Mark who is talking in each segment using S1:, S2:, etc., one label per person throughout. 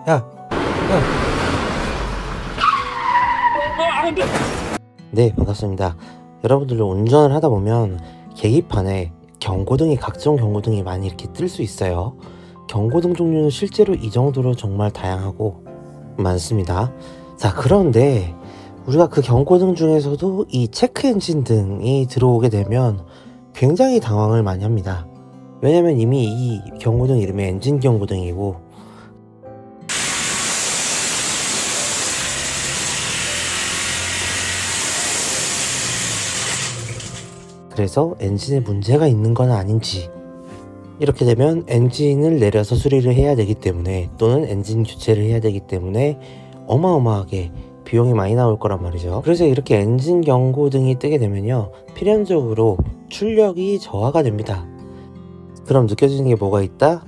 S1: 야, 야. 네, 반갑습니다. 여러분들 운전을 하다 보면 계기판에 경고등이, 각종 경고등이 많이 이렇게 뜰 수 있어요. 경고등 종류는 실제로 이 정도로 정말 다양하고 많습니다. 자, 그런데 우리가 그 경고등 중에서도 이 체크 엔진 등이 들어오게 되면 굉장히 당황을 많이 합니다. 왜냐면 이미 이 경고등 이름이 엔진 경고등이고, 그래서 엔진에 문제가 있는 건 아닌지, 이렇게 되면 엔진을 내려서 수리를 해야 되기 때문에, 또는 엔진 교체를 해야 되기 때문에 어마어마하게 비용이 많이 나올 거란 말이죠. 그래서 이렇게 엔진 경고등이 뜨게 되면요, 필연적으로 출력이 저하가 됩니다. 그럼 느껴지는 게 뭐가 있다?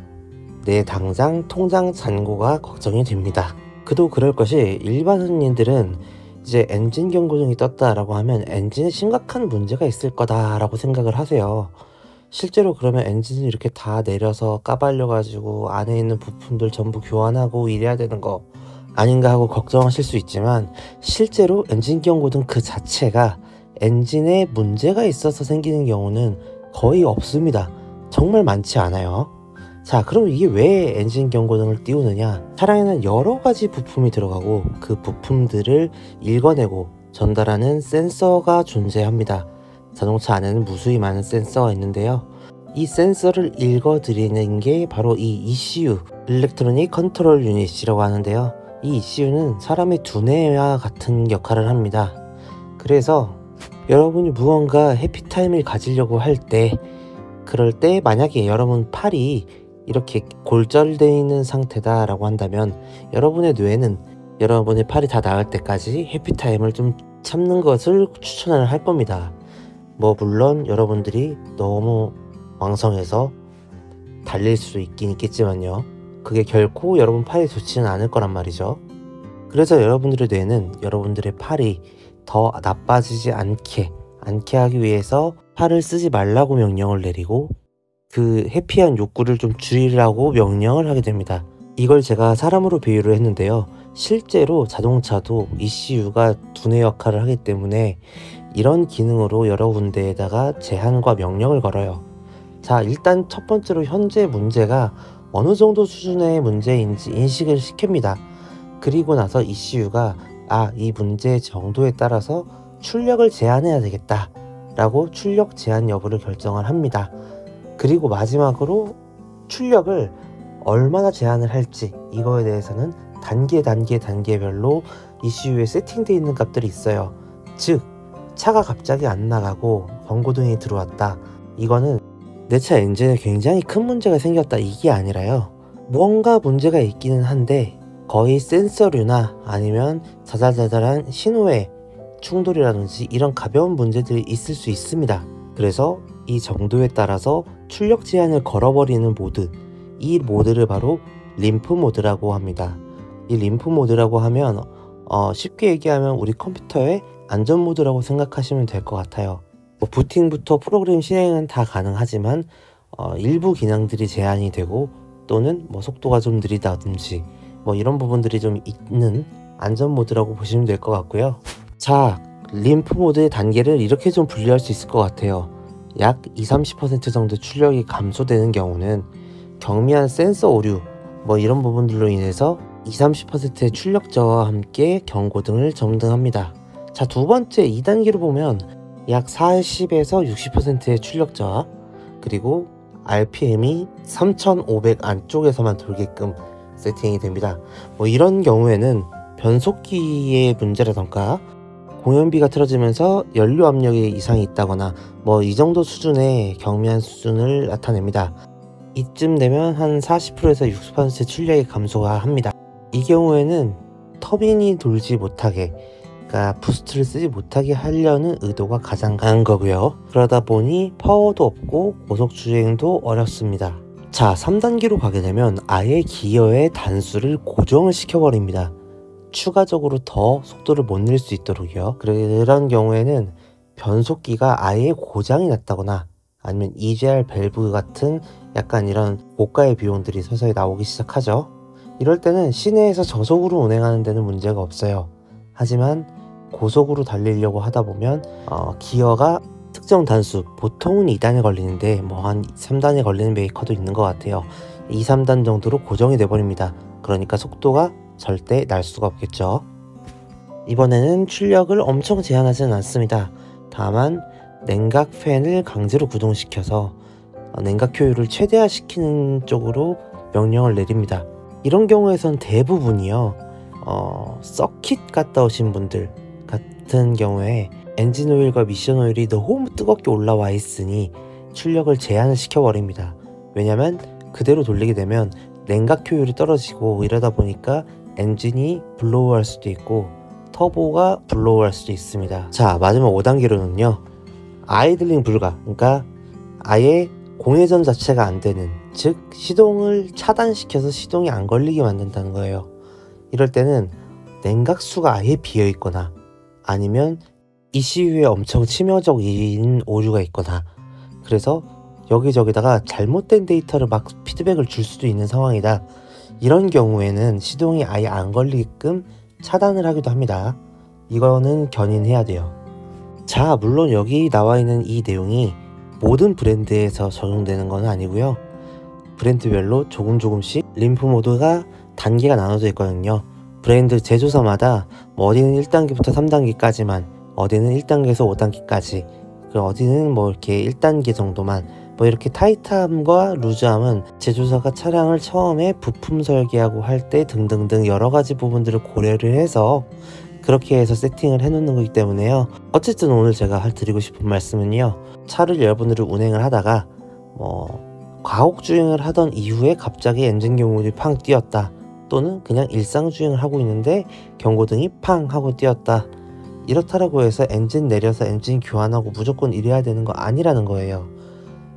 S1: 내 당장 통장 잔고가 걱정이 됩니다. 그도 그럴 것이, 일반인들은 이제 엔진 경고등이 떴다라고 하면 엔진에 심각한 문제가 있을 거다라고 생각을 하세요. 실제로 그러면 엔진을 이렇게 다 내려서 까발려 가지고 안에 있는 부품들 전부 교환하고 이래야 되는 거 아닌가 하고 걱정하실 수 있지만, 실제로 엔진 경고등 그 자체가 엔진에 문제가 있어서 생기는 경우는 거의 없습니다. 정말 많지 않아요. 자, 그럼 이게 왜 엔진 경고등을 띄우느냐? 차량에는 여러 가지 부품이 들어가고 그 부품들을 읽어내고 전달하는 센서가 존재합니다. 자동차 안에는 무수히 많은 센서가 있는데요, 이 센서를 읽어드리는 게 바로 이 ECU, 일렉트로닉 컨트롤 유닛이라고 하는데요, 이 ECU는 사람의 두뇌와 같은 역할을 합니다. 그래서 여러분이 무언가 해피타임을 가지려고 할 때, 그럴 때 만약에 여러분 팔이 이렇게 골절되어 있는 상태다 라고 한다면, 여러분의 뇌는 여러분의 팔이 다 나을 때까지 해피타임을 좀 참는 것을 추천을 할 겁니다. 물론 여러분들이 너무 왕성해서 달릴 수 있긴 있겠지만요, 그게 결코 여러분 팔에 좋지는 않을 거란 말이죠. 그래서 여러분들의 뇌는 여러분들의 팔이 더 나빠지지 않게 하기 위해서 팔을 쓰지 말라고 명령을 내리고, 그 해피한 욕구를 좀 줄이라고 명령을 하게 됩니다. 이걸 제가 사람으로 비유를 했는데요, 실제로 자동차도 ECU가 두뇌 역할을 하기 때문에 이런 기능으로 여러 군데에다가 제한과 명령을 걸어요. 자, 일단 첫 번째로 현재 문제가 어느 정도 수준의 문제인지 인식을 시킵니다. 그리고 나서 ECU가 이 문제의 정도에 따라서 출력을 제한해야 되겠다 라고 출력 제한 여부를 결정을 합니다. 그리고 마지막으로 출력을 얼마나 제한을 할지, 이거에 대해서는 단계별로 ECU에 세팅되어 있는 값들이 있어요. 즉, 차가 갑자기 안 나가고 경고등이 들어왔다, 이거는 내 차 엔진에 굉장히 큰 문제가 생겼다, 이게 아니라요, 무언가 문제가 있기는 한데 거의 센서류나 아니면 자잘자잘한 신호의 충돌이라든지 이런 가벼운 문제들이 있을 수 있습니다. 그래서 이 정도에 따라서 출력 제한을 걸어버리는 모드, 이 모드를 바로 림프 모드라고 합니다. 이 림프 모드라고 하면 쉽게 얘기하면 우리 컴퓨터의 안전 모드라고 생각하시면 될 것 같아요. 부팅부터 프로그램 실행은 다 가능하지만 일부 기능들이 제한이 되고, 또는 속도가 좀 느리다든지 이런 부분들이 좀 있는 안전 모드라고 보시면 될 것 같고요. 자, 림프 모드의 단계를 이렇게 좀 분류할 수 있을 것 같아요. 약 20-30% 정도 출력이 감소되는 경우는 경미한 센서 오류 이런 부분들로 인해서 20-30%의 출력 저하와 함께 경고등을 점등합니다. 자, 두 번째 2단계로 보면 약 40에서 60%의 출력 저하, 그리고 RPM이 3500 안쪽에서만 돌게끔 세팅이 됩니다. 이런 경우에는 변속기의 문제라던가 공연비가 틀어지면서 연료 압력에 이상이 있다거나 이 정도 수준의 경미한 수준을 나타냅니다. 이쯤 되면 한 40%에서 60% 출력이 감소가 합니다. 이 경우에는 터빈이 돌지 못하게, 그러니까 부스트를 쓰지 못하게 하려는 의도가 가장 강한 거고요. 그러다 보니 파워도 없고 고속주행도 어렵습니다. 자, 3단계로 가게 되면 아예 기어의 단수를 고정을 시켜버립니다. 추가적으로 더 속도를 못 낼 수 있도록요. 그런 경우에는 변속기가 아예 고장이 났다거나, 아니면 EGR 밸브 같은 약간 이런 고가의 비용들이 서서히 나오기 시작하죠. 이럴 때는 시내에서 저속으로 운행하는 데는 문제가 없어요. 하지만 고속으로 달리려고 하다 보면 기어가 특정 단수, 보통은 2단에 걸리는데 뭐 한 3단에 걸리는 메이커도 있는 것 같아요. 2, 3단 정도로 고정이 돼버립니다. 그러니까 속도가 절대 날 수가 없겠죠. 이번에는 출력을 엄청 제한하지는 않습니다. 다만 냉각 팬을 강제로 구동시켜서 냉각 효율을 최대화시키는 쪽으로 명령을 내립니다. 이런 경우에선 대부분이요, 서킷 갔다 오신 분들 같은 경우에 엔진 오일과 미션 오일이 너무 뜨겁게 올라와 있으니 출력을 제한을 시켜버립니다. 왜냐면 그대로 돌리게 되면 냉각 효율이 떨어지고 이러다 보니까 엔진이 블로우 할 수도 있고 터보가 블로우 할 수도 있습니다. 자, 마지막 5단계로는요, 아이들링 불가, 그러니까 아예 공회전 자체가 안 되는, 즉 시동을 차단시켜서 시동이 안 걸리게 만든다는 거예요. 이럴 때는 냉각수가 아예 비어 있거나 아니면 ECU에 엄청 치명적인 오류가 있거나, 그래서 여기저기다가 잘못된 데이터를 막 피드백을 줄 수도 있는 상황이다. 이런 경우에는 시동이 아예 안 걸리게끔 차단을 하기도 합니다. 이거는 견인해야 돼요. 자, 물론 여기 나와 있는 이 내용이 모든 브랜드에서 적용되는 건 아니고요. 브랜드별로 조금씩 림프 모드가 단계가 나눠져 있거든요. 브랜드 제조사마다 뭐 어디는 1단계부터 3단계까지만, 어디는 1단계에서 5단계까지, 어디는 뭐 이렇게 1단계 정도만, 뭐 이렇게 타이트함과 루즈함은 제조사가 차량을 처음에 부품 설계하고 할 때 등등등 여러가지 부분들을 고려를 해서 그렇게 해서 세팅을 해 놓는 거기 때문에요. 어쨌든 오늘 제가 드리고 싶은 말씀은요, 차를 여러분들이 운행을 하다가 과속주행을 하던 이후에 갑자기 엔진 경고등이 팡 띄었다, 또는 그냥 일상주행을 하고 있는데 경고등이 팡 하고 띄었다, 이렇다라고 해서 엔진 내려서 엔진 교환하고 무조건 이래야 되는 거 아니라는 거예요.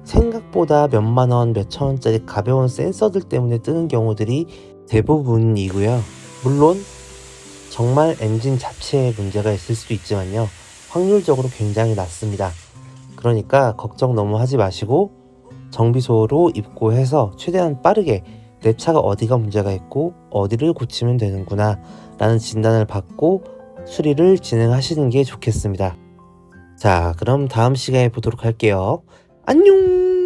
S1: 생각보다 몇만원, 몇천원짜리 가벼운 센서들 때문에 뜨는 경우들이 대부분이고요. 물론 정말 엔진 자체에 문제가 있을 수도 있지만요, 확률적으로 굉장히 낮습니다. 그러니까 걱정 너무 하지 마시고 정비소로 입고해서 최대한 빠르게 내 차가 어디가 문제가 있고 어디를 고치면 되는구나 라는 진단을 받고 수리를 진행하시는 게 좋겠습니다. 자, 그럼 다음 시간에 보도록 할게요. 안녕!